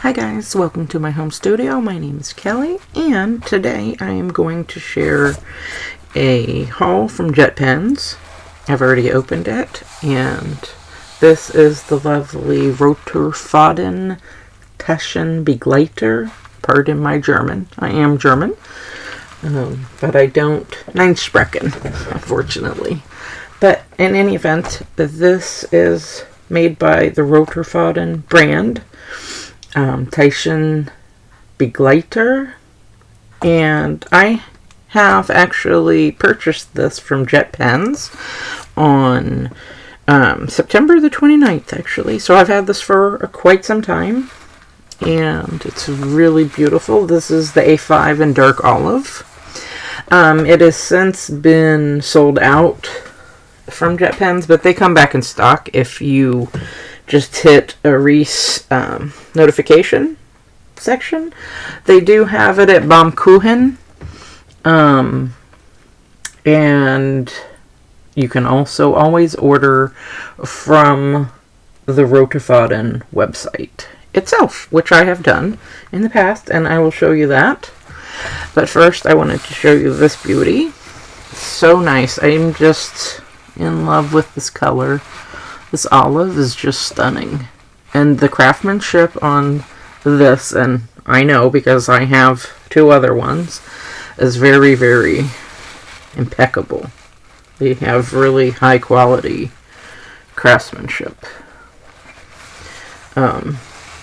Hi guys, welcome to my home studio. My name is Kelly, and today I am going to share a haul from Jet Pens. I've already opened it, and this is the lovely ROTERFADEN Taschenbegleiter. Pardon my German. I am German, but I don't Nein sprechen, unfortunately. But in any event, this is made by the ROTERFADEN brand. Taschenbegleiter, and I have actually purchased this from Jet Pens on September the 29th, actually. So I've had this for quite some time, and it's really beautiful. This is the A5 in dark olive. It has since been sold out from Jet Pens, but they come back in stock if you just hit a Reese notification section. They do have it at Baumkuchen, and you can also always order from the ROTERFADEN website itself, which I have done in the past, and I will show you that. But first, I wanted to show you this beauty. It's so nice. I'm just in love with this color. This olive is just stunning. And the craftsmanship on this, and I know because I have two other ones, is very, very impeccable. They have really high quality craftsmanship.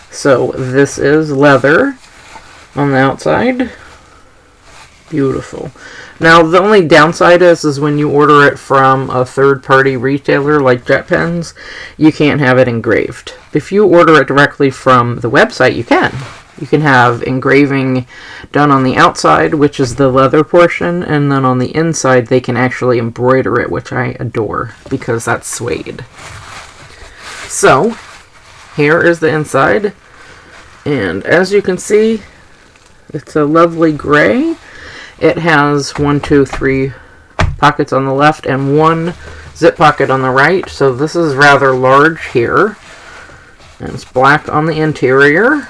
So this is leather on the outside. Beautiful. Now, the only downside is when you order it from a third-party retailer like Jet Pens, you can't have it engraved. If you order it directly from the website, you can. You can have engraving done on the outside, which is the leather portion, and then on the inside, they can actually embroider it, which I adore, because that's suede. So, here is the inside, and as you can see, it's a lovely gray. It has 1, 2, 3 pockets on the left and one zip pocket on the right. So this is rather large here. And it's black on the interior.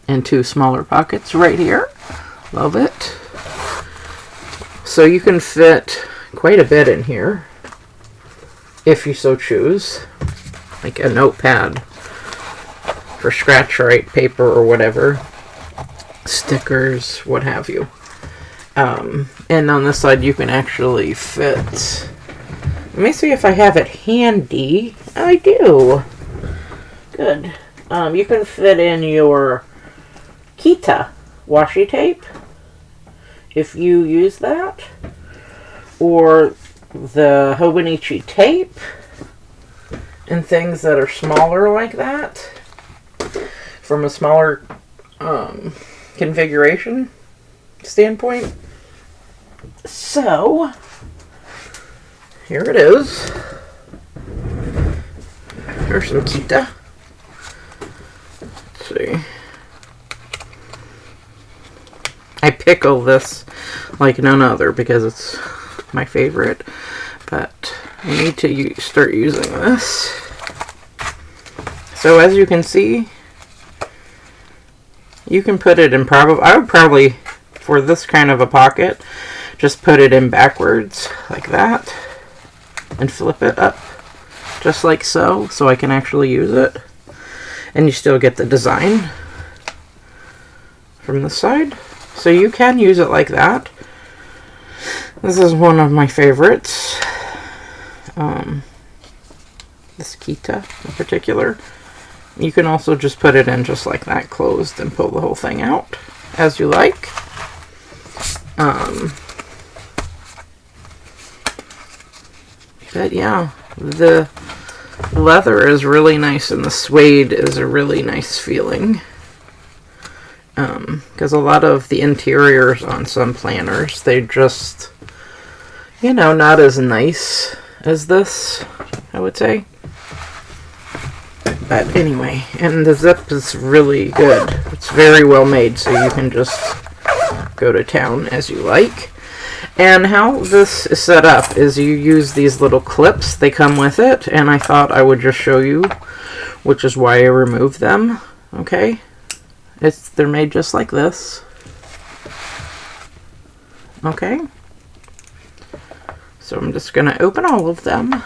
And 2 smaller pockets right here. Love it. So you can fit quite a bit in here, if you so choose. Like a notepad for scratch write paper or whatever. Stickers, what have you. And on this side you can actually fit, let me see if I have it handy. I do. Good. You can fit in your Kita washi tape if you use that, or the Hobonichi tape and things that are smaller like that from a smaller configuration standpoint. So here it is. Here's some Kita. Let's see. I pickle this like none other because it's my favorite, but I need to start using this. So as you can see, you can put it in I would probably, for this kind of a pocket, just put it in backwards, like that, and flip it up, just like so I can actually use it. And you still get the design from the side. So you can use it like that. This is one of my favorites. This Kita in particular. You can also just put it in just like that, closed, and pull the whole thing out as you like. But yeah, the leather is really nice, and the suede is a really nice feeling. Because a lot of the interiors on some planners, they just, you know, not as nice as this, I would say. But anyway, and the zip is really good. It's very well made, so you can just go to town as you like. And how this is set up is you use these little clips. They come with it, and I thought I would just show you, which is why I removed them. Okay, they're made just like this. Okay, so I'm just going to open all of them,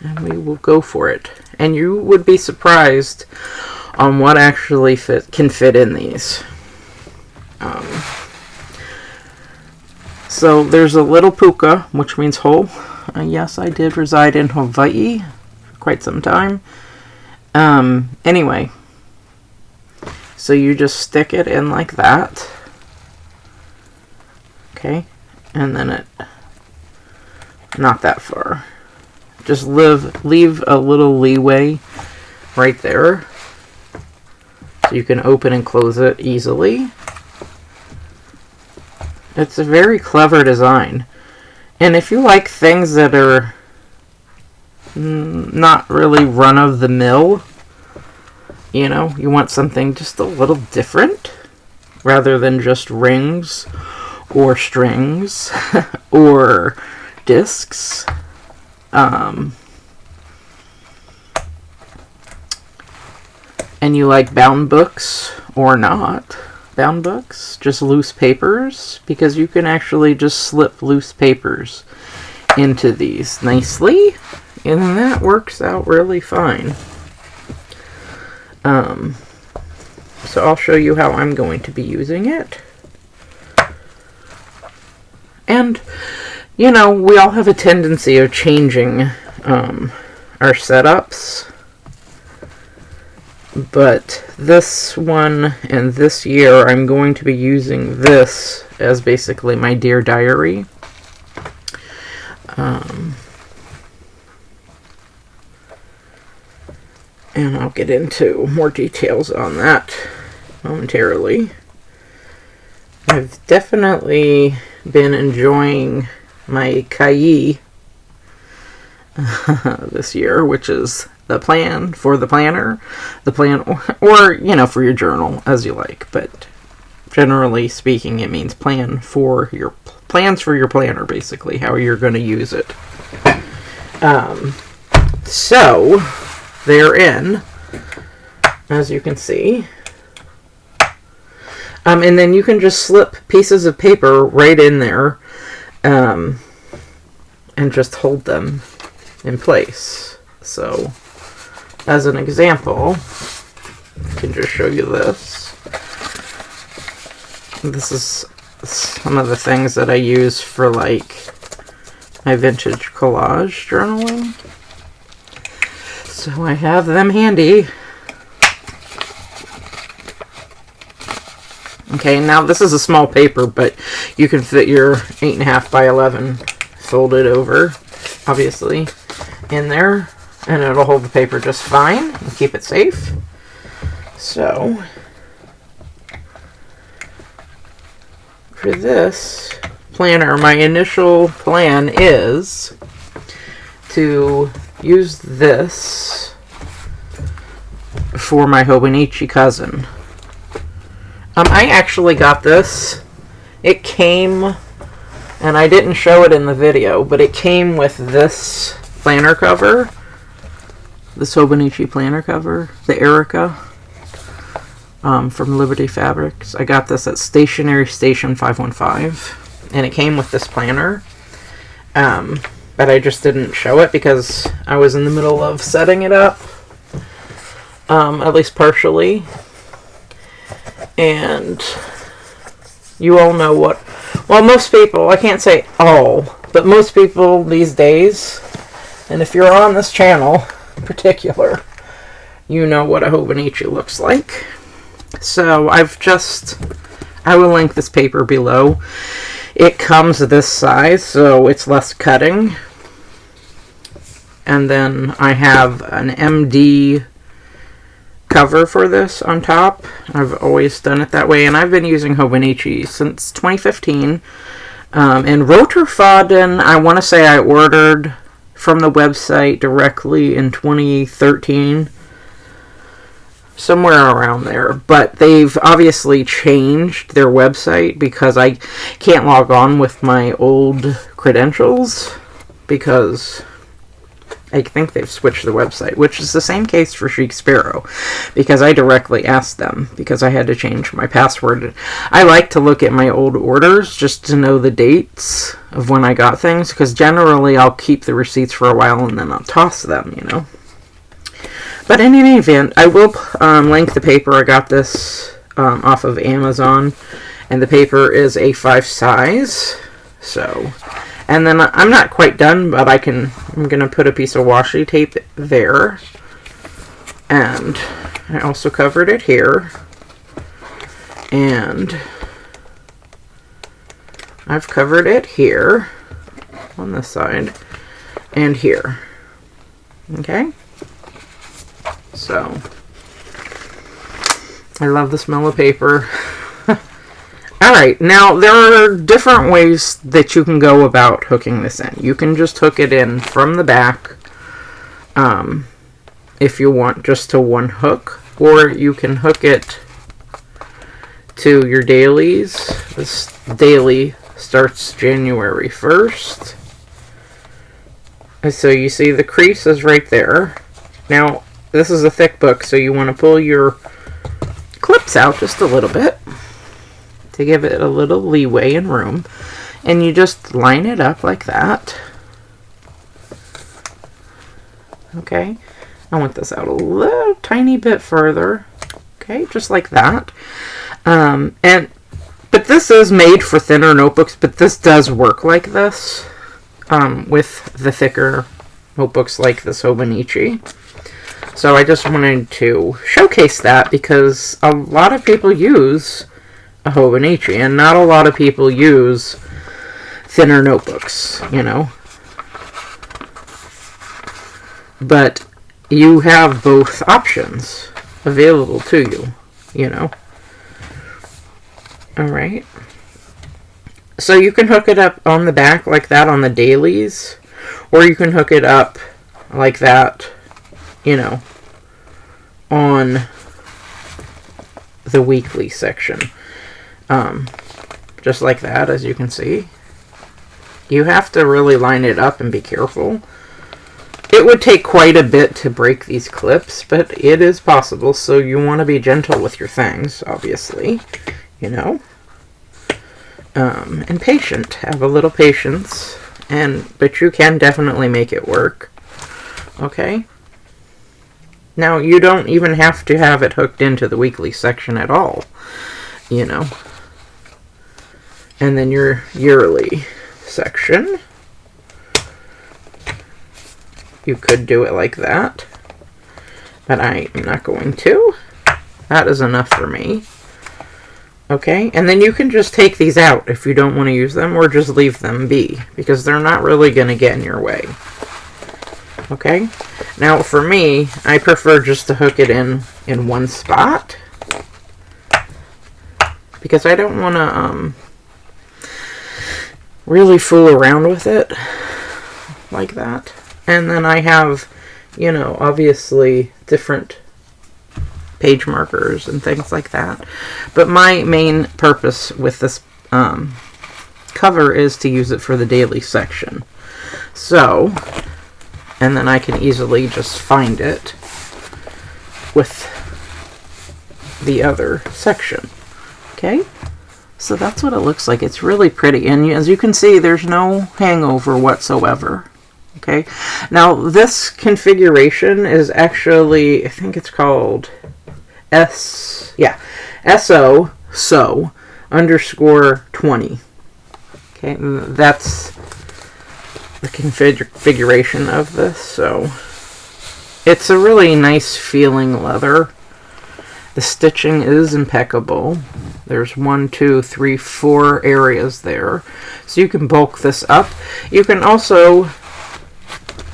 and we will go for it. And you would be surprised on what actually can fit in these. So there's a little puka, which means hole. Yes, I did reside in Hawaii for quite some time. Anyway, so you just stick it in like that. Okay, and then not that far. Just leave a little leeway right there, so you can open and close it easily. It's a very clever design. And if you like things that are not really run-of-the-mill, you know, you want something just a little different, rather than just rings, or strings, or discs. And you like bound books, or not bound books, just loose papers, because you can actually just slip loose papers into these nicely, and that works out really fine. So I'll show you how I'm going to be using it. And, you know, we all have a tendency of changing our setups. But this one and this year, I'm going to be using this as basically my Dear Diary. And I'll get into more details on that momentarily. I've definitely been enjoying my kai-yee this year, which is the plan for the planner, the plan, or you know, for your journal, as you like. But generally speaking, it means plans for your planner, basically how you're going to use it. So they're in, as you can see. And then you can just slip pieces of paper right in there, and just hold them in place. So, as an example, I can just show you this. This is some of the things that I use for, like, my vintage collage journaling. So I have them handy. Okay, now this is a small paper, but you can fit your 8.5 by 11 folded over, obviously, in there, and it'll hold the paper just fine and keep it safe. So, for this planner, my initial plan is to use this for my Hobonichi cousin. I actually got this. It came, and I didn't show it in the video, but it came with this planner cover. This Hobonichi planner cover, the Erica, from Liberty Fabrics. I got this at Stationery Station 515, and it came with this planner. But I just didn't show it because I was in the middle of setting it up, at least partially. And you all know what, well, most people, I can't say all, but most people these days, and if you're on this channel in particular, you know what a Hobonichi looks like. So I will link this paper below. It comes this size, so it's less cutting. And then I have an MD cover for this on top. I've always done it that way, and I've been using Hobonichi since 2015. And ROTERFADEN, I want to say I ordered from the website directly in 2013. Somewhere around there. But they've obviously changed their website because I can't log on with my old credentials because I think they've switched the website, which is the same case for Chic Sparrow, because I directly asked them, because I had to change my password. I like to look at my old orders just to know the dates of when I got things, because generally I'll keep the receipts for a while and then I'll toss them, you know. But in any event, I will link the paper. I got this off of Amazon, and the paper is A5 size, so... And then I'm not quite done, but I'm going to put a piece of washi tape there. And I also covered it here. And I've covered it here on this side and here. Okay? So, I love the smell of paper. Alright, now there are different ways that you can go about hooking this in. You can just hook it in from the back, if you want just to one hook, or you can hook it to your dailies. This daily starts January 1st. And so you see the crease is right there. Now, this is a thick book, so you want to pull your clips out just a little bit to give it a little leeway and room. And you just line it up like that. Okay. I want this out a little tiny bit further. Okay, just like that. But this is made for thinner notebooks, but this does work like this with the thicker notebooks like this Hobonichi. So I just wanted to showcase that because a lot of people use a Hobonichi, and not a lot of people use thinner notebooks, you know. But you have both options available to you, you know. Alright. So you can hook it up on the back like that on the dailies, or you can hook it up like that, you know, on the weekly section. Just like that, as you can see. You have to really line it up and be careful. It would take quite a bit to break these clips, but it is possible, so you want to be gentle with your things, obviously, you know. And patient. Have a little patience, but you can definitely make it work. Okay? Now, you don't even have to have it hooked into the weekly section at all, you know. And then your yearly section. You could do it like that, but I am not going to. That is enough for me. Okay, and then you can just take these out if you don't want to use them, or just leave them be, because they're not really going to get in your way. Okay, now for me, I prefer just to hook it in one spot, because I don't want to really fool around with it like that. And then I have, you know, obviously different page markers and things like that. But my main purpose with this cover is to use it for the daily section. So, and then I can easily just find it with the other section. Okay? So that's what it looks like. It's really pretty. And as you can see, there's no hangover whatsoever. Okay, now this configuration is actually, I think it's called SO _ 20. Okay, that's the configuration of this. So it's a really nice feeling leather. The stitching is impeccable. There's 1, 2, 3, 4 areas there. So you can bulk this up. You can also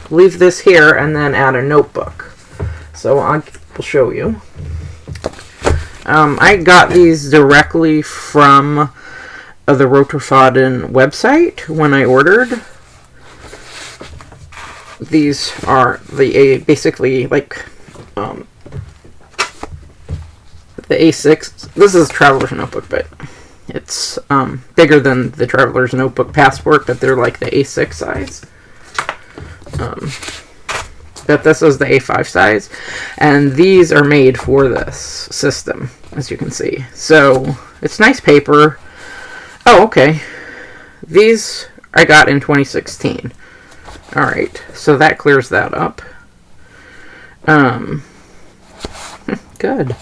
leave this here and then add a notebook. So I'll show you. I got these directly from the ROTERFADEN website when I ordered. These are basically like the A6. This is a Traveler's Notebook, but it's bigger than the Traveler's Notebook Passport, but they're like the A6 size. but this is the A5 size, and these are made for this system, as you can see. So it's nice paper. Oh, okay. These I got in 2016. Alright, so that clears that up. Good.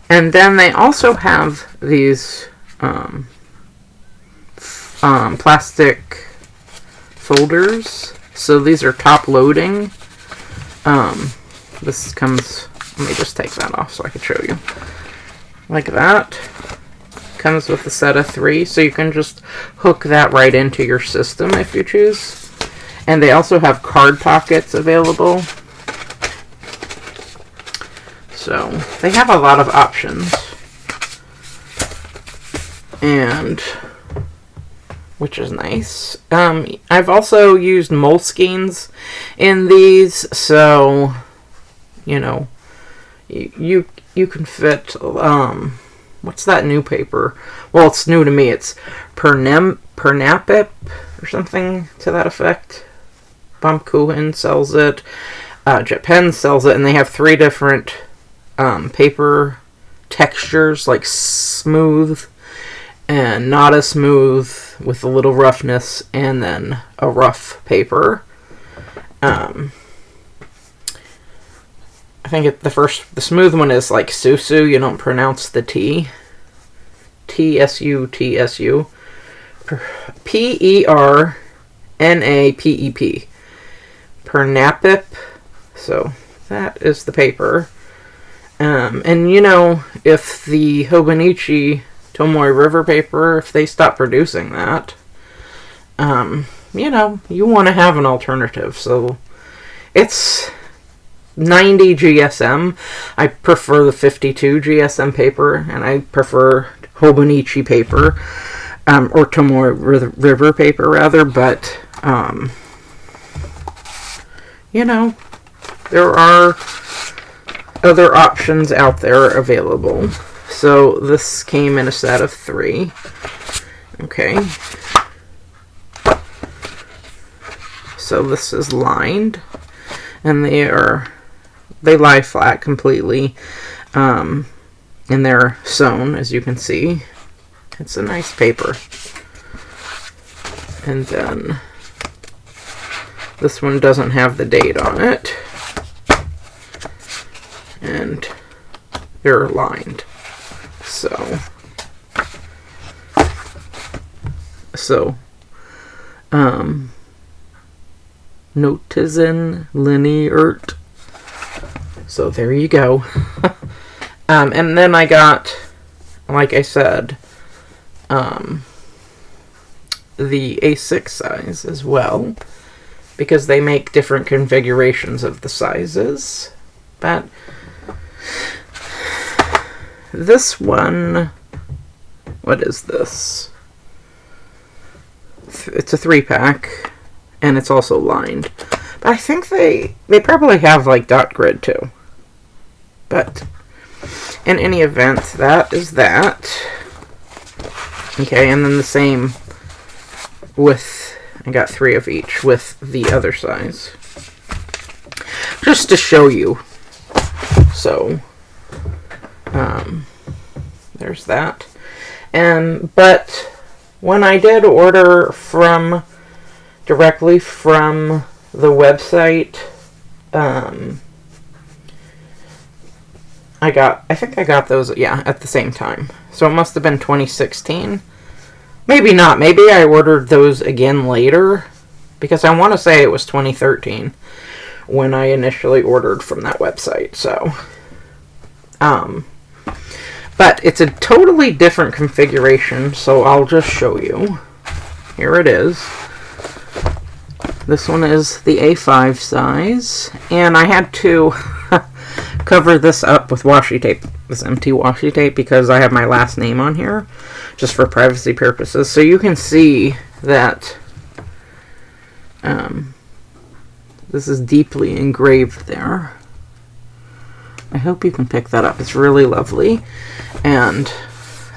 And then they also have these plastic folders. So these are top loading. This comes, let me just take that off so I can show you. Like that. Comes with a set of 3, so you can just hook that right into your system if you choose. And they also have card pockets available. So they have a lot of options. And which is nice. I've also used Moleskines in these, so you know, you can fit. What's that new paper? Well, it's new to me. It's Pernapip or something to that effect. Baumkuchen sells it. Japan sells it, and they have 3 different paper textures, like smooth and not as smooth with a little roughness, and then a rough paper. I think the smooth one is like Susu. You don't pronounce the T. Tsu. Pernapep. Pernapip. So that is the paper. And you know, if the Hobonichi Tomoe River paper, if they stop producing that, you know, you want to have an alternative. So it's 90 GSM. I prefer the 52 GSM paper, and I prefer Hobonichi paper, or Tomoe River paper rather, but you know, there are other options out there available. So this came in a set of 3. Okay. So this is lined, and they lie flat completely, and they're sewn, as you can see. It's a nice paper. And then this one doesn't have the date on it, and they're lined. Notizen Lineart. So there you go. And then I got, like I said, the A6 size as well, because they make different configurations of the sizes. But this one, what is this? It's a 3-pack, and it's also lined. But I think they probably have like dot grid too. But in any event, that is that. Okay, and then the same with, I got 3 of each with the other size, just to show you. So there's that. But when I did order directly from the website, I think I got those, yeah, at the same time. So it must have been 2016. Maybe not. Maybe I ordered those again later, because I want to say it was 2013 when I initially ordered from that website. So, but it's a totally different configuration, so I'll just show you. Here it is. This one is the A5 size, and I had to cover this up with washi tape, this empty washi tape, because I have my last name on here, just for privacy purposes. So you can see that this is deeply engraved there. I hope you can pick that up. It's really lovely. And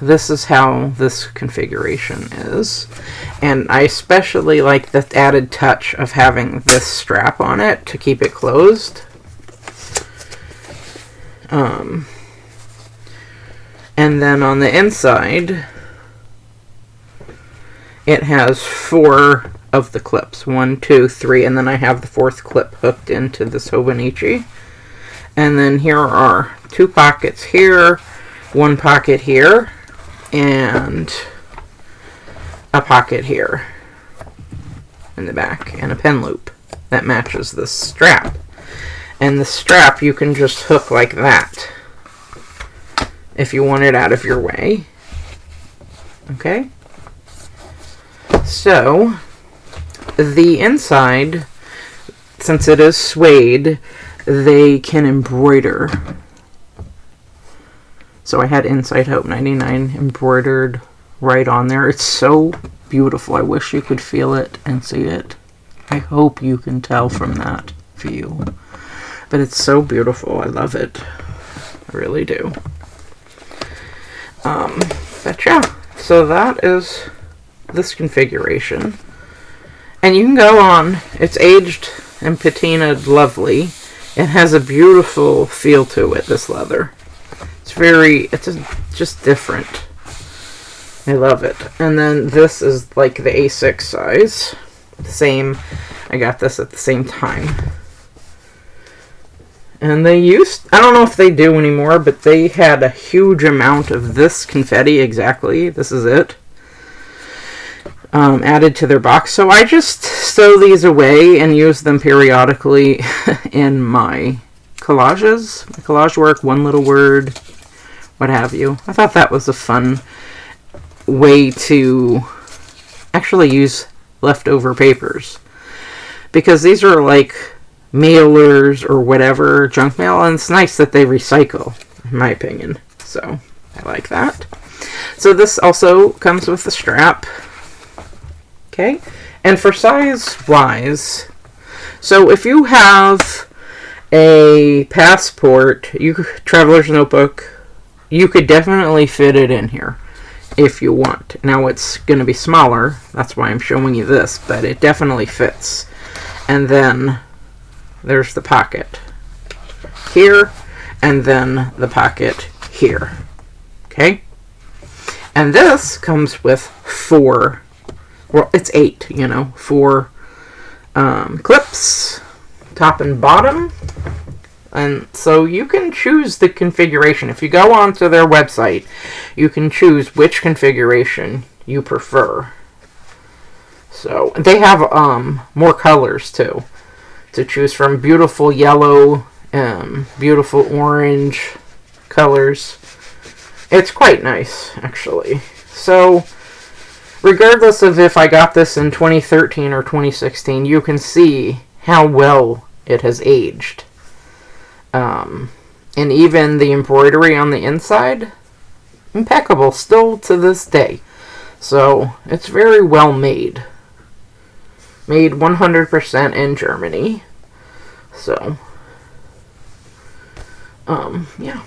this is how this configuration is. And I especially like the added touch of having this strap on it to keep it closed. And then on the inside, it has 4 of the clips. 1, 2, 3, and then I have the 4th clip hooked into this Hobonichi. And then here are 2 pockets here, 1 pocket here, and a pocket here in the back, and a pen loop that matches this strap. And the strap you can just hook like that if you want it out of your way. Okay? So, the inside, since it is suede, they can embroider. So I had Inside Hope 99 embroidered right on there. It's so beautiful. I wish you could feel it and see it. I hope you can tell from that view. But it's so beautiful. I love it. I really do. But yeah, so that is this configuration. And you can go on. It's aged and patinaed lovely. It has a beautiful feel to it, this leather. It's just different. I love it. And then this is like the A6 size. Same. I got this at the same time. And they I don't know if they do anymore, but they had a huge amount of this confetti exactly. This is it. Added to their box. So I just stow these away and use them periodically in my collages. My collage work, one little word, what have you. I thought that was a fun way to actually use leftover papers. Because these are like mailers or whatever, junk mail, and it's nice that they recycle, in my opinion. So, I like that. So this also comes with the strap. Okay, and for size-wise, so if you have a passport, traveler's notebook, you could definitely fit it in here if you want. Now it's going to be smaller, that's why I'm showing you this, but it definitely fits. And then there's the pocket here, and then the pocket here. Okay? And this comes with 4, well, it's 8, 4 clips, top and bottom. And so you can choose the configuration. If you go onto their website, you can choose which configuration you prefer. So they have more colors too to choose from. Beautiful yellow, beautiful orange colors. It's quite nice, actually. So regardless of if I got this in 2013 or 2016, you can see how well it has aged. And even the embroidery on the inside, impeccable still to this day. So it's very well made. Made 100% in Germany. So, yeah.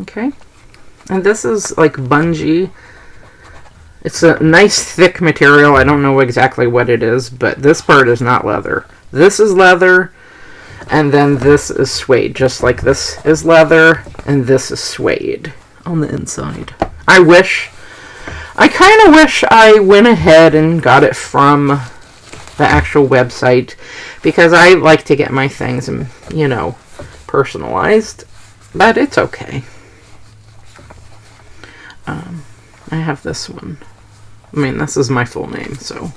Okay. And this is like bungee. It's a nice thick material. I don't know exactly what it is, but this part is not leather. This is leather, and then this is suede. Just like this is leather, and this is suede on the inside. I kind of wish I went ahead and got it from the actual website, because I like to get my things, personalized, but it's okay. I have this one. I mean, this is my full name, so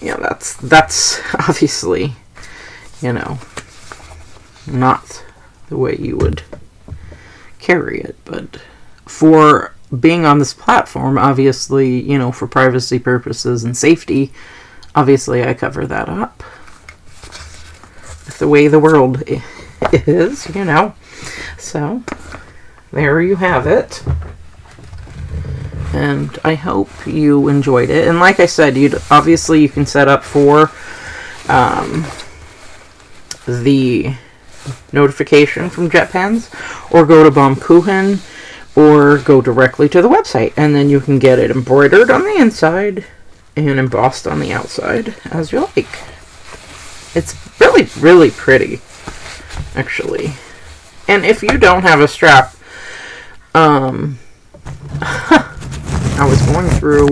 yeah, that's obviously, not the way you would carry it, but for being on this platform, obviously, for privacy purposes and safety, obviously I cover that up with the way the world is, so there you have it. And I hope you enjoyed it. And like I said, you can set up for the notification from JetPens, or go to Baumkuchen, or go directly to the website, and then you can get it embroidered on the inside and embossed on the outside as you like. It's really, really pretty, actually. And if you don't have a strap, I was going through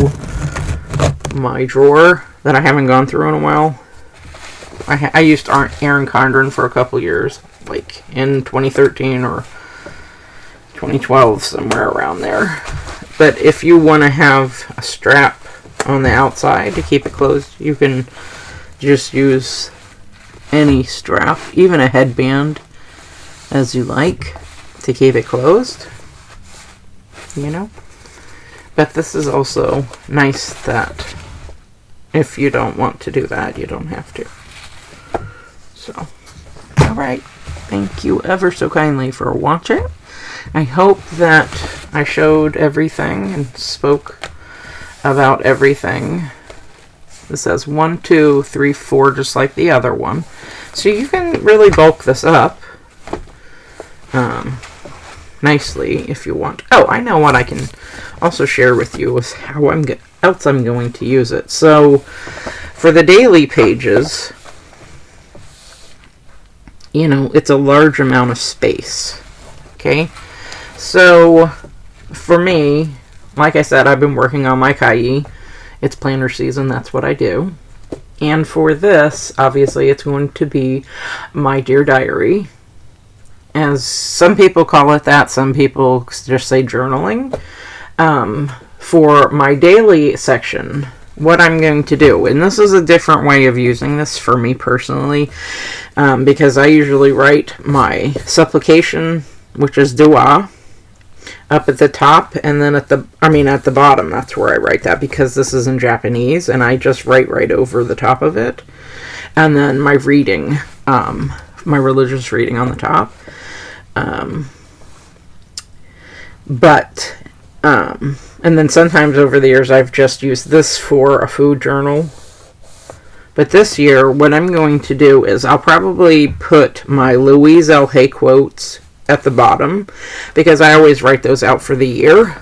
my drawer that I haven't gone through in a while. I used Erin Condren for a couple years, like in 2013 or 2012, somewhere around there. But if you want to have a strap on the outside to keep it closed, you can just use any strap, even a headband, as you like, to keep it closed, you know. But this is also nice that if you don't want to do that, you don't have to. So, alright, thank you ever so kindly for watching. I hope that I showed everything and spoke about everything. This has 1, 2, 3, 4, just like the other one. So you can really bulk this up nicely if you want. Oh, I know what I can also share with you is how I'm going to use it. So for the daily pages, you know, it's a large amount of space. Okay? So for me, like I said, I've been working on my kai-yee. It's planner season, that's what I do. And for this, obviously, it's going to be my Dear Diary. As some people call it that, some people just say journaling. For my daily section, what I'm going to do, and this is a different way of using this for me personally, because I usually write my supplication, which is dua, up at the top, and then at the bottom, that's where I write that, because this is in Japanese, and I just write right over the top of it. And then my reading, my religious reading on the top. And then sometimes over the years, I've just used this for a food journal. But this year, what I'm going to do is I'll probably put my Louise L. Hay quotes at the bottom, because I always write those out for the year,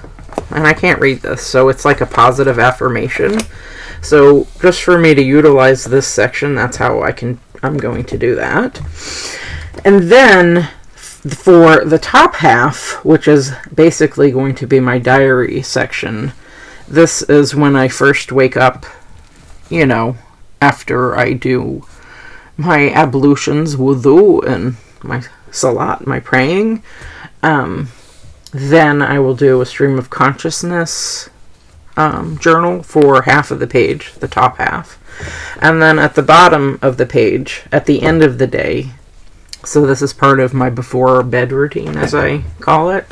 and I can't read this, so it's like a positive affirmation. So just for me to utilize this section, that's how I'm going to do that. And then for the top half, which is basically going to be my diary section, this is when I first wake up, you know, after I do my ablutions, wudu, and my salat, my praying. Then I will do a stream of consciousness journal for half of the page, the top half. And then at the bottom of the page, at the end of the day, so this is part of my before bed routine, as I call it,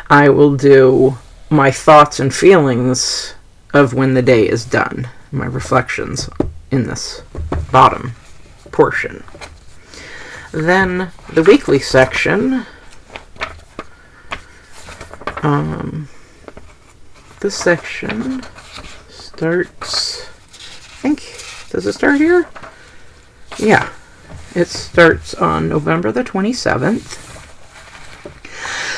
I will do my thoughts and feelings of when the day is done, my reflections in this bottom portion. Then the weekly section, this section starts, I think, does it start here? Yeah, it starts on November the 27th.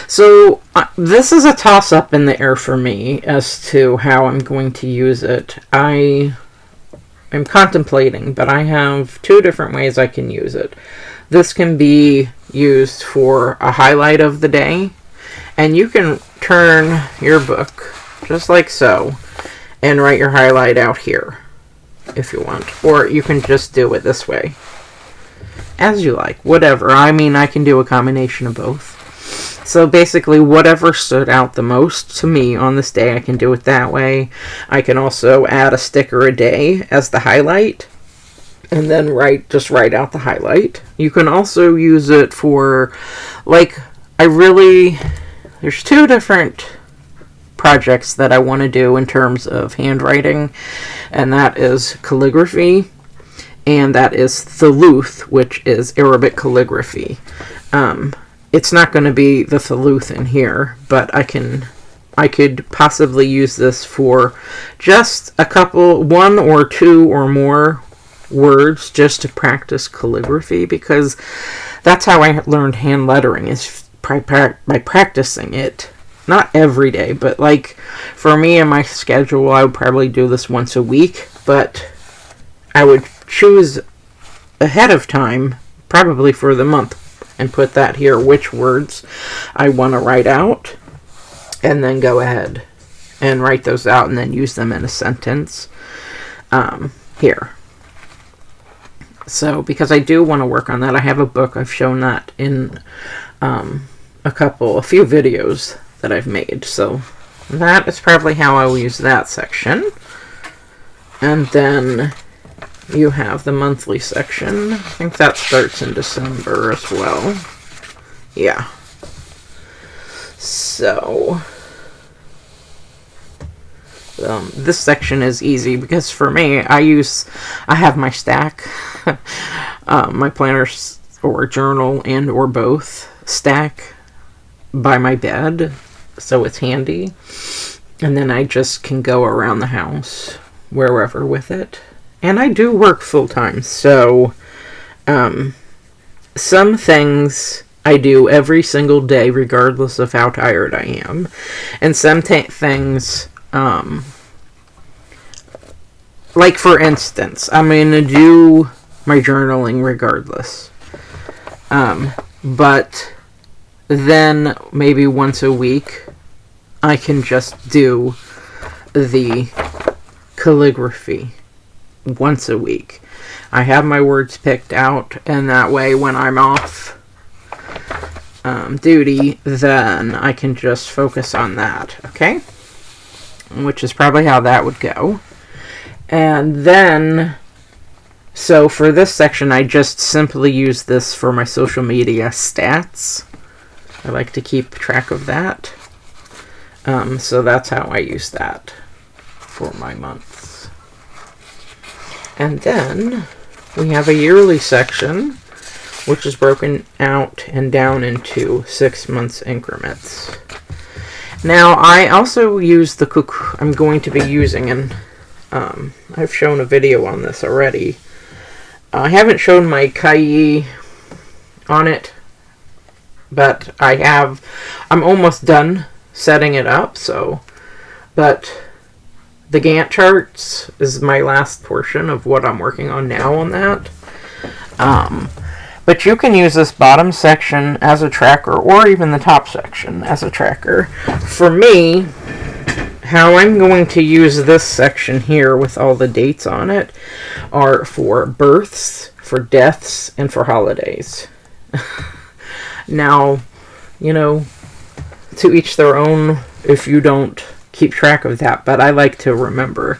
So this is a toss-up in the air for me as to how I'm going to use it. I am contemplating, but I have two different ways I can use it. This can be used for a highlight of the day, and you can turn your book just like so and write your highlight out here if you want, or you can just do it this way, as you like, whatever. I mean, I can do a combination of both. So basically, whatever stood out the most to me on this day, I can do it that way. I can also add a sticker a day as the highlight, and then just write out the highlight. You can also use it for, like, there's two different projects that I want to do in terms of handwriting, and that is calligraphy, and that is Thuluth, which is Arabic calligraphy. It's not going to be the Thuluth in here, but I could possibly use this for just one or two or more words just to practice calligraphy, because that's how I learned hand lettering, is by practicing it. Not every day, but like for me and my schedule, I would probably do this once a week, but I would choose ahead of time, probably for the month, and put that here, which words I want to write out, and then go ahead and write those out and then use them in a sentence here. So, because I do want to work on that, I have a book. I've shown that in a few videos that I've made. So, that is probably how I will use that section. And then you have the monthly section. I think that starts in December as well. Yeah. So, this section is easy because for me, I have my stack, my planner or journal and or both stack by my bed, so it's handy. And then I just can go around the house wherever with it. And I do work full time, so some things I do every single day regardless of how tired I am. And some things, like for instance, I'm going to do my journaling regardless. But then maybe once a week I can just do the calligraphy once a week. I have my words picked out, and that way when I'm off duty, then I can just focus on that, okay? Which is probably how that would go. And then, so for this section, I just simply use this for my social media stats. I like to keep track of that. So that's how I use that for my months. And then we have a yearly section, which is broken out and down into 6 months increments. Now, I also use the I'm going to be using, and I've shown a video on this already. I haven't shown my kai-yee on it, but I'm almost done setting it up, but the Gantt charts is my last portion of what I'm working on now on that. But you can use this bottom section as a tracker, or even the top section as a tracker. For me, how I'm going to use this section here with all the dates on it are for births, for deaths, and for holidays. Now, to each their own if you don't keep track of that, but I like to remember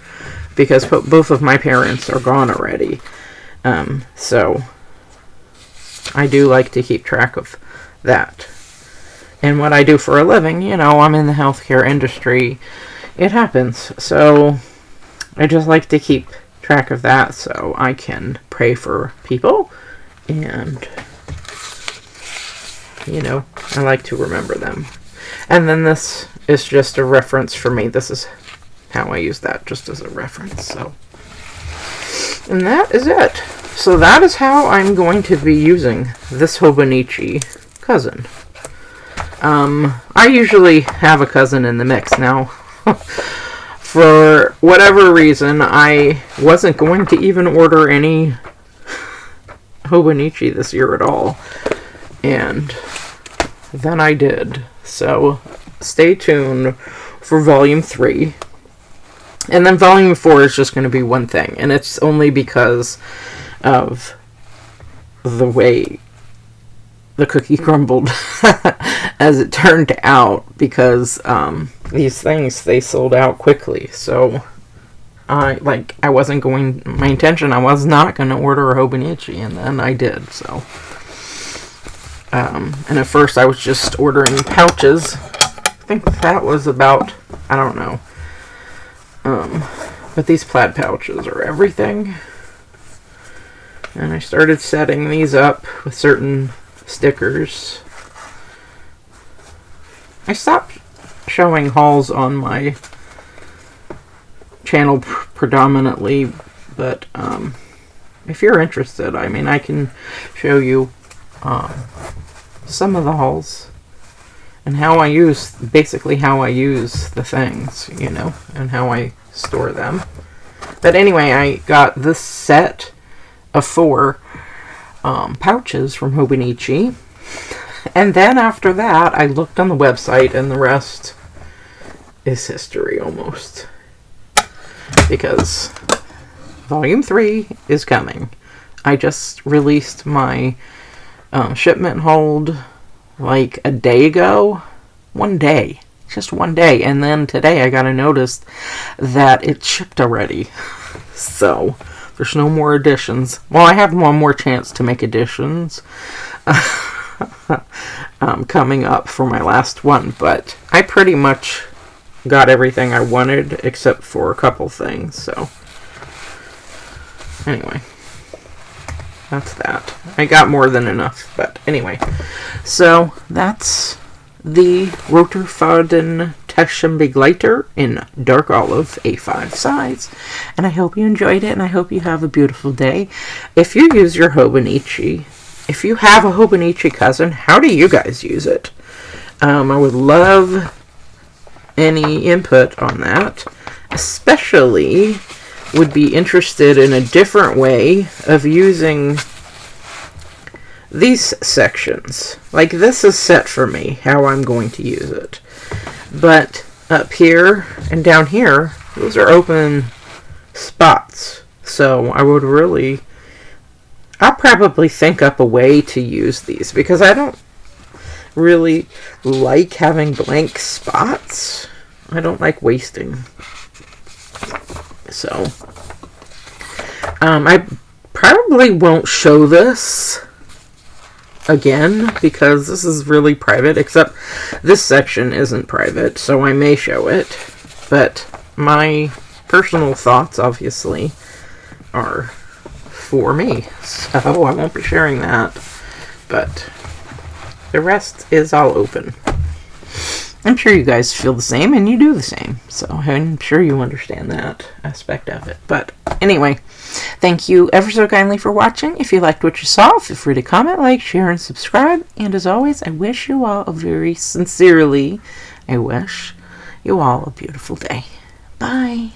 because both of my parents are gone already. So I do like to keep track of that. And what I do for a living, I'm in the healthcare industry. It happens. So I just like to keep track of that so I can pray for people. And, I like to remember them. And then this is just a reference for me. This is how I use that, just as a reference. So, and that is it. So that is how I'm going to be using this Hobonichi cousin. I usually have a cousin in the mix. Now, for whatever reason, I wasn't going to even order any Hobonichi this year at all. And then I did. So stay tuned for Volume 3. And then Volume 4 is just going to be one thing. And it's only because of the way the cookie crumbled as it turned out, because these things, they sold out quickly. So my intention, I was not going to order a Hobonichi, and then I did. So and at first I was just ordering pouches. I think that was about, I don't know, but these plaid pouches are everything. And I started setting these up with certain stickers. I stopped showing hauls on my channel predominantly, but if you're interested, I mean, I can show you some of the hauls and basically how I use the things, you know, and how I store them. But anyway, I got this set of 4 pouches from Hobonichi. And then after that, I looked on the website, and the rest is history almost. Because Volume 3 is coming. I just released my shipment hold like a day ago. 1 day. Just 1 day. And then today I got a notice that it shipped already. So, there's no more additions. Well, I have one more chance to make additions coming up for my last one, but I pretty much got everything I wanted except for a couple things, so anyway, that's that. I got more than enough, but anyway, so that's the ROTERFADEN Taschenbegleiter in dark olive A5 size, and I hope you enjoyed it, and I hope you have a beautiful day. If you use your Hobonichi, if you have a Hobonichi cousin, how do you guys use it? I would love any input on that. Especially would be interested in a different way of using these sections. Like, this is set for me, how I'm going to use it. But up here and down here, those are open spots. So I would I'll probably think up a way to use these, because I don't really like having blank spots. I don't like wasting. So, I probably won't show this again, because this is really private, except this section isn't private, so I may show it. But my personal thoughts, obviously, are for me, so I won't be sharing that, but the rest is all open. I'm sure you guys feel the same, and you do the same, so I'm sure you understand that aspect of it. But anyway, thank you ever so kindly for watching. If you liked what you saw, feel free to comment, like, share, and subscribe. And as always, I wish you all a very sincerely, I wish you all a beautiful day. Bye.